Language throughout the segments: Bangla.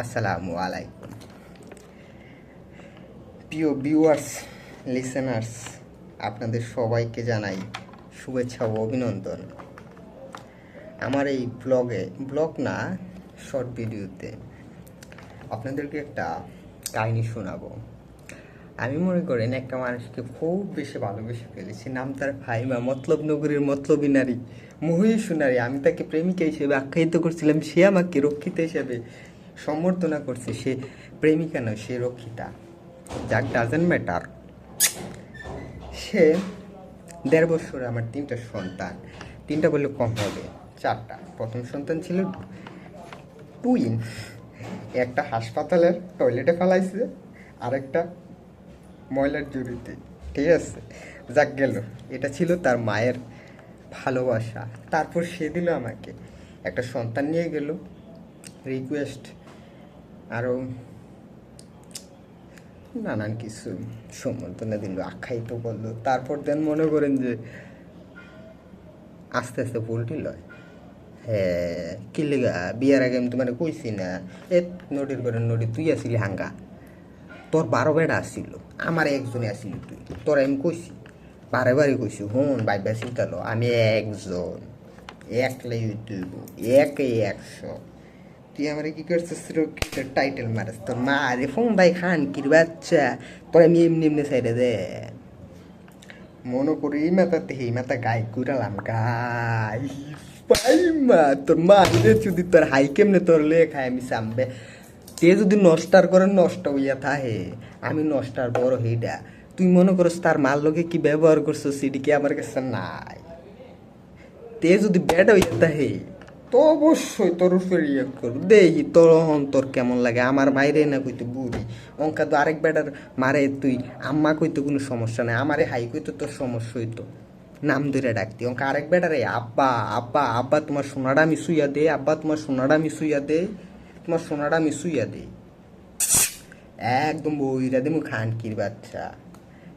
আসসালামু আলাইকুম প্রিয় ভিউয়ার্স, লিসেনার্স, আপনাদের সবাইকে জানাই শুভেচ্ছা ও অভিনন্দন। আমার এই ব্লগ না, শর্ট ভিডিওতে আপনাদেরকে একটা কাহিনী শোনাবো। আমি মনে করেন একটা মানুষকে খুব বেশি ভালোবেসে ফেলেছি, নাম তার ফাহিমা, মতলব নগরীর মতলবী নারী, মহিষী নারী। আমি তাকে প্রেমিকা হিসেবে আখ্যায়িত করছিলাম, সে আমাকে রক্ষিতা হিসেবে সম্বর্ধনা করছে। সে প্রেমিকা নয়, সে রক্ষিতা, যাক ডাজেন্ট ম্যাটার। সে 1.5 বছরে আমার 3টা সন্তান, 3টা বললে কম হবে, 4টা। প্রথম সন্তান ছিল টুইন, একটা হাসপাতালের টয়লেটে ফেলাইছে, আরেকটা ময়লার জুড়িতে, ঠিক আছে, যাক গেল। এটা ছিল তার মায়ের ভালোবাসা। তারপর সে দিল আমাকে একটা সন্তান, নিয়ে গেল, রিকোয়েস্ট আরও নানান কিছু সম্বর্ধনা দিল, আখ্যায়িত করলো। তারপর দেন মনে করেন যে আস্তে আস্তে পোল্ট্রি লয়। হ্যাঁ, কি লেগা বিয়ার আগে আমি তোমার কইছি না, এ নদীর করে নদী তুই আসিলি হাঙ্গা, তোর 12 বেড়া আসছিল, আমার একজনে আসিল, তুই তোর আমি কইছি, বারে বারে কইছি, হুন বাইবা চিন্তালো আমি একজন, একলাই তুইব, একে 100। তুই আমার কি করছিস, টাইটেল মারাস, তোর মা রে ফোন ভাই খান কির বাচ্চা, তোর আমি এমনি এমনি সাইডে দে মনে করি এই মাথাতে এই মাথা গাই কুড়ালাম গাই পাইমা তোর মা রে যদি তোর হাই কেমনে তোর লে খাই আমি সামবে। তে যদি নষ্টার করে নষ্ট হইয়া থাহে, আমি নষ্টার বড় হেইডা। তুই মনে করস তার মার লোকে কি ব্যবহার করছো সেটি কি আমার কাছে নাই। তে যদি ব্যাড হইয়া থাহে তো অবশ্যই তোর উপরে ইয়ে করবো, দেখি তোর তোর কেমন লাগে। আমার মাইরে না কইতে বুড়ি অঙ্কা তো আরেক বেটার মারে, তুই আম্মা কইতে কোনো সমস্যা নাই, আমারে হাই কইতে তোর সমস্যা হইতো, নাম ধরে ডাকতি। অঙ্কা আরেক বেটারে আব্বা আব্বা আব্বা তোমার সোনাটা আমি শুইয়া দে, আব্বা তোমার সোনাটা আমি শুইয়া দে, তোমার সোনাটা আমি শুইয়া দে, একদম বইরা দে মু খানকির বাচ্চা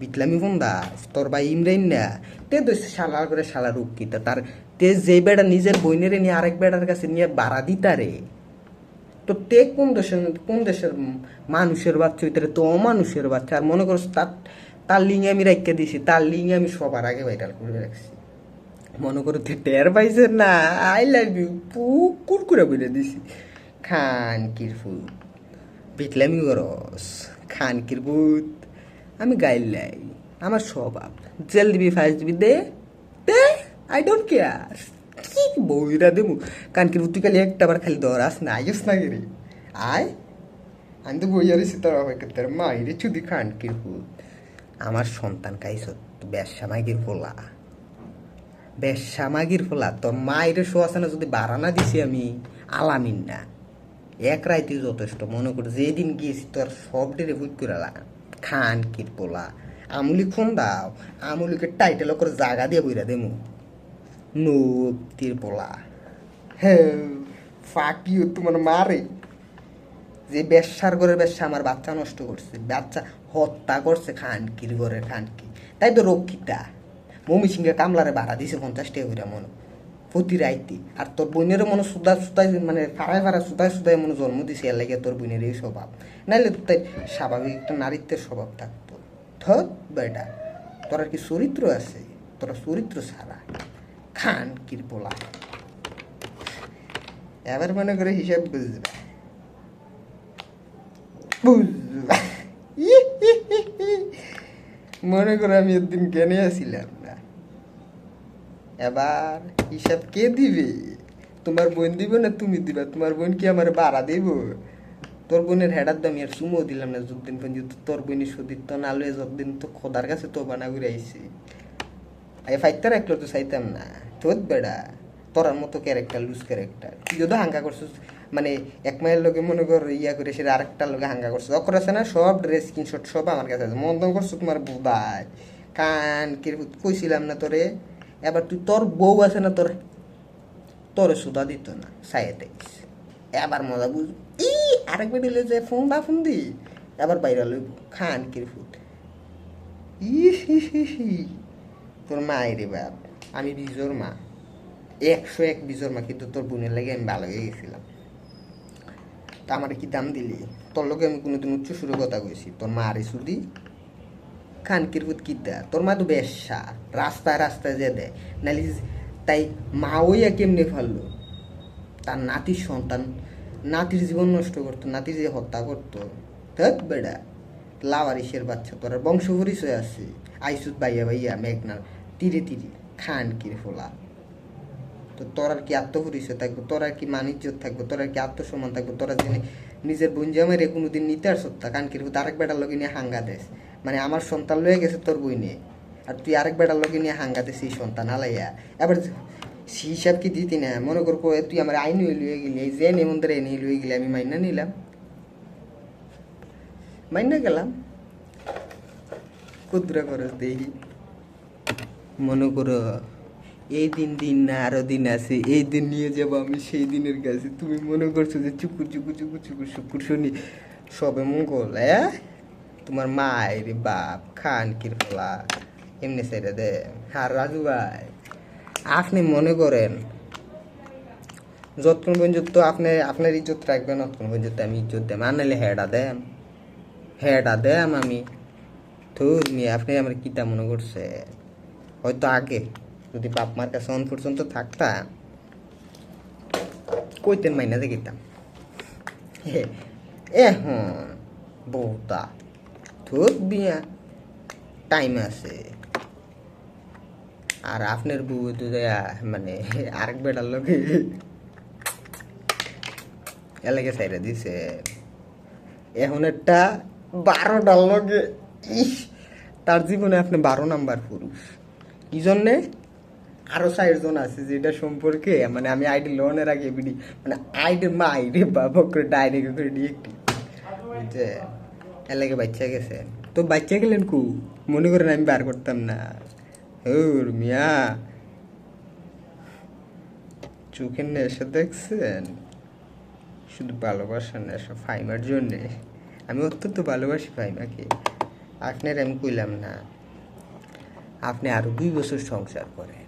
বিটলামি ফোন দাস তোর ভাই ইমরান না। তে তো শালার করে শালা রুকিতা তার, তে যে বেড়া নিজের বইনের নিয়ে আরেক বেড়ার কাছে নিয়ে বাড়া দিতারে, তো তে কোন দেশের মানুষের বাচ্চা হইতারে, তো অমানুষের বাচ্চা। আর মনে করছ তার তার লিঙ্গে আমি রাখিয়ে দিছি, তার লিঙ্গে আমি সবার আগে ভাইরাল করে রাখছি। মনে করো তুই টের পাইছে না, আই লাভ ইউ পুকুর করে বলে দিছি। খানকির ফুল বিটলামি করস, খানকির ভূত আমি গাইলাই, আমার স্বভাব। জেল দিবি ফাইজ দিবি দে দে, আই ডোন্ট কেয়ার, কি বইরা দেবো। কানকির ভূত তুই খালি একটা বার খালি দরাস না, আইস না গেরে আয়, আমি তো বইয়া রয়েছি তোর অপেক্ষা মাইরে চুদি খানকির ভূত। আমার সন্তান খাইছ ব্যবসা মাগির ফোলা, ব্যবসা মাগির ফোলা। তোর মায়ের শোয়াশানা যদি বাড়ানা দিছি আমি আলামিন না, এক রাইতে যথেষ্ট। মনে কর যেদিন গিয়েছি তোর সব ডেরে ভুট করে খান কির পোলা। আমুলি ফোন দাও, আমুলিকে টাইটেল করে জাগা দিয়ে বইরা দেমু নতির পোলা। হ্যাঁ, ফাঁকিও তোমার মারে যে ব্যবসার ঘরের ব্যবসা আমার বাচ্চা নষ্ট করছে, বাচ্চা হত্যা করছে খানকির ঘরের খানকি, তাই তো রক্ষিতা মমি সিংহে কামলারে ভাড়া দিছে 50 টাকা করে মনে প্রতি রাইতে। আর তোর বোনেরও মনে সুদাই মানে ফাড়ায় ফাড়া সুদাই মনে জন্ম দিছে, এর লাগে তোর বোনের এই স্বভাব। নাইলে তো তাই স্বাভাবিক একটা নারীত্বের স্বভাব থাকতো। থত বেটা, তোর কি চরিত্র আছে? তোরা চরিত্র ছাড়া খান কির পোলা। এবার মনে করে হিসাব বুঝবে, মনে করো আমি একদিন কেনে আসিলাম না, এবার হিসাব কে দিবে? তোমার বোন দিবে না তুমি দিবা? তোমার বোন কি আমার ভাড়া দেব? তোর বোনের হেডার দাম আর সুমো দিলাম না যতদিন পর্যন্ত তোর বোনই সুদিত না লয়ে, যতদিন তো খোদার কাছে তো বানা করে আইসি। আগে ফাইতে রাখলো তো চাইতাম না। তোর বেড়া তোরার মতো ক্যারেক্টার, লুজ ক্যারেক্টার। তুই যদি হাঙ্গা করছিস মানে এক মায়ের লোকে মনে কর ইয়া করে সেটা আরেকটার লোকে হাঙ্গা করছিস, অকর আছে না সব ড্রেস স্ক্রিনশট সব আমার কাছে আছে। মন্দন করছো তোমার বুদায় কান কে কইছিলাম না তোরে। এবার তুই তোর বউ আছে না, তোর সুদা দিত না সাইতে, এবার মজা বুঝ। ই আরেক বেডিলে যে ফোন বা ফোন দি এবার বাইরে লইব খান কির ফুট। তোর মায়ের বাপ, আমি বিজোর মা, 101 বিজোর মা, কিন্তু তোর বোনের লাগে আমি ভালো হয়ে গেছিলাম। তা আমার কি দাম দিলি? তোর লোকে আমি কোনোদিন উচ্চ সুরে কথা কইছি? তোর মা আরে শুধু খানকির পুত কিতা, তোর মা তো বেশ্যা, রাস্তায় রাস্তায় যে দেয় নালি। তাই মা ওইয়া কেমনে ফেললো? তার নাতির সন্তান, নাতির জীবন নষ্ট করতো, নাতির যে হত্যা করতো। ধত বেড়া লাওয়ারিসের বাচ্চা, তোর বংশ পরিচয় আছে। আইসুত বাইয়া বাইয়া মেঘনা তীরে তীরে খানকির ফোলা। তো তোর আর কি আত্মপরিচয় থাকবো? তোর আর কি মানিজ্য থাকবো? তোর আর কি আত্মসম্মান থাকবো? তোরা জেনে নিজের বোন জামাইরে কোনোদিন নিতে আর সত্তা কানকির ভূত আরেক বেটার লগে নিয়ে হাঙ্গা দেশ। মানে আমার সন্তান লয়ে গেছে তোর বই নিয়ে, আর তুই আরেক বেটার লগে নিয়ে হাঙ্গা দেশ এই সন্তান আলাইয়া। এবার হিসাব কি দিতি না? মনে কর তুই আমার আইন লুয়ে গেলি, এই যে নেমন্ত্রে এনে লুয়ে গেলি, আমি মাইনা নিলাম, মাইনা গেলাম। কুদ্রা করস দেখি। মনে করো এই দিন দিন না আরো দিন আছে, এই দিন নিয়ে যাবো আমি সেই দিনের কাছে। তুমি মনে করছো যে চুকুর চুকুর চুকুর চুকুর শুকুর শুনি সবে মঙ্গল? তোমার মায়ের বাপ খান কিরফলা এমনি ছেড়ে দে। আর রাজু ভাই, আপনি মনে করেন যতক্ষণ পর্যন্ত আপনি আপনার ইজ্জত রাখবেন ততক্ষণ পর্যন্ত আমি ইজ্জত দেম, আর নাহলে হেডা দেম আমি। তুমি আপনি আমার কিতা মনে করছে? হয়তো আগে যদি বাপ মার কাছে অন পর্যন্ত থাকতাম কইতেন মাইনা দেখিতাম। এখন বউতা থুক বিয়া টাইম আছে। আর আপনার বউ তো মানে আরেক বেটার লোকে এলাকে সাইডে দিছে। এখন একটা 12টার লগে, ইস, তার জীবনে আপনি 12 নাম্বার পুরুষ। কি জন্যে? আরো 60 জন আছে যেটা সম্পর্কে মানে আমি আইডি লোনের আগে বিডি মানে আইডি মা আইডি বাবা করে ডাইরেক্ট করে ডিরেক্ট বুঝছে এলাকে বাচ্চা গেছে। তো বাচ্চা গেলেন কু মনে করেন আমি বার করতাম না? ওর মিয়া চোখের নেশা দেখছেন? শুধু ভালোবাসার নেশা ফাইমার জন্যে। আমি অত্যন্ত ভালোবাসি ফাইমাকে। আপনার আমি কইলাম না, আপনি আরো 2 বছর সংসার করেন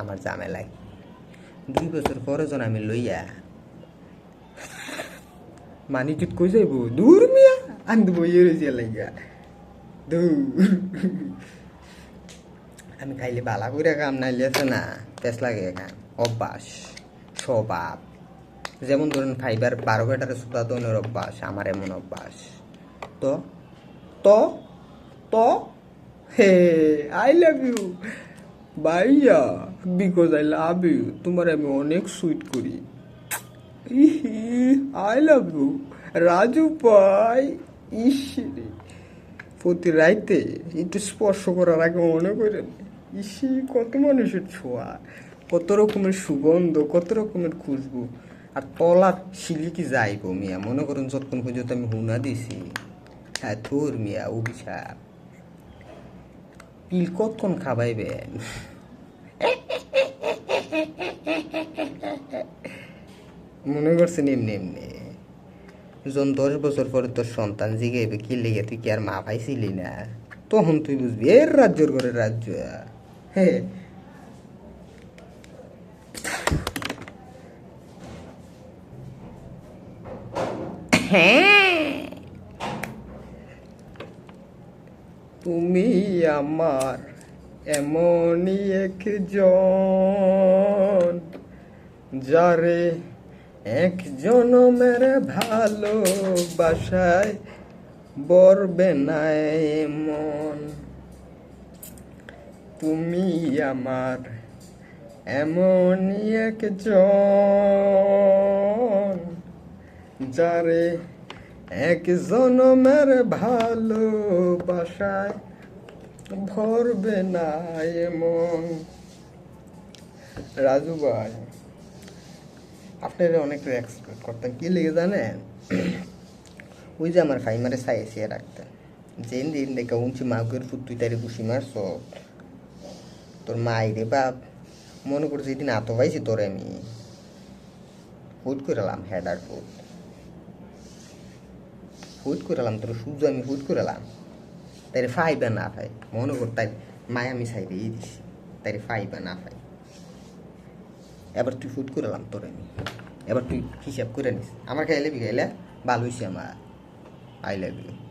আমার ঝামেলায়। 2 বছর পরে যখন আমি লইয়া মানিজুত কই যাইব? দূর মিয়া আমি তো বইয়ে রয়েছি লাইগা দূর। আমি খাইলে বালা করে কাম নাইলে আছে না পেস লাগে কাম অভ্যাস স্বভাব। যেমন ধরুন ফাইবার 12 বেটারে সুতা দনের অভ্যাস, আমার এমন অভ্যাস। তো তো তো হে আই লাভ ইউ ভাইয়া, বিকজ আই লাভ ইউ। তোমার আমি অনেক সুইট করি। আই লাভ ইউ রাজু ভাই। ইসি প্রতি রাইতে একটু স্পর্শ করার আগে মনে করেন ইসি কত মানুষের ছোঁয়া, কত রকমের সুগন্ধ, কত রকমের খুশবু। আর তলার শিলিকি যাইব মিয়া মনে করেন যতক্ষণ পর্যন্ত আমি হুনা দিছি। হ্যাঁ তোর মিয়া অভিশাপ পিল কতক্ষণ খাবাইবেন? মনে করছেন এমনি এমনি যখন 10 বছর পরে তোর সন্তান জিগাইবে কি লেগে তুই কি আর মা পাইছিলি না, তখন তুই বুঝবি এর রাজ্যর করে রাজ্য। হ্যাঁ হ্যাঁ তুমি আমার এমনই একজন যারে এক জনমের ভালোবাসায় বরবে না এমন। তুমি আমার এমনই একজন যারে এক জনমের ভালোবাসায় ভরবে না এমন। রাজু ভাই আপনারা অনেক এক্সপেক্ট করতেন কি লেগে জানেন? ওই যে আমার ফাইমারে সাইসিয়ে রাখতেন যেন দিন দেখে উঞ্চি মাগুর ফুট তুই তারি ঘুষি মারছ তোর মাইরে বাপ মনে করছে যেদিন আতো পাইছি তোরে আমি ফুট করালাম হেডার ফুট ফুট করালাম তোর সূর্য আমি ফুট করালাম তাই ফাইবা না ফাই মনে কর তাই মায় আমি সাইডে দিছি তাই ফাইবা না ফাই। এবার তুই ফুট করালাম তোর আমি, এবার তুই হিসাব করে নিস আমার খাইলে বিখাইলে ভালো হয়েছে আমার। I love you.